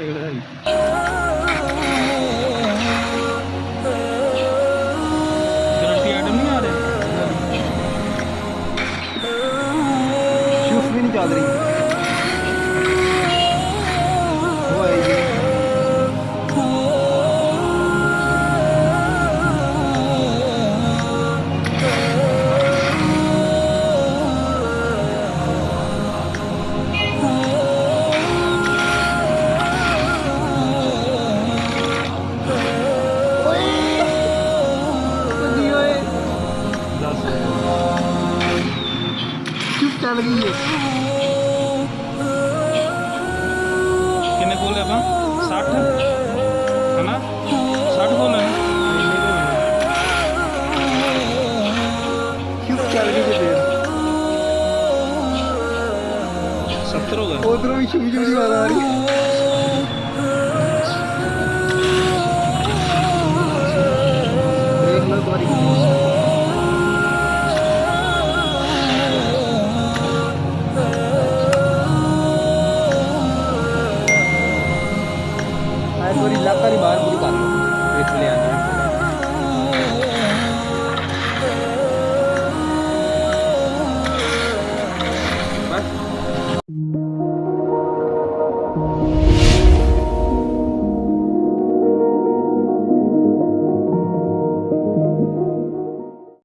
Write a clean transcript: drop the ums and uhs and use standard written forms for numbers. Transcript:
Guarantee item नहीं आ रहे, shoes भी नहीं चल रही वो आएगी चल गई है किन्ने खोले अपन 60 है ना, 60 खोले ना, क्यों चल गई फिर 70 हो गए। उधरों भी छुपी छुपी आवाज आ रही है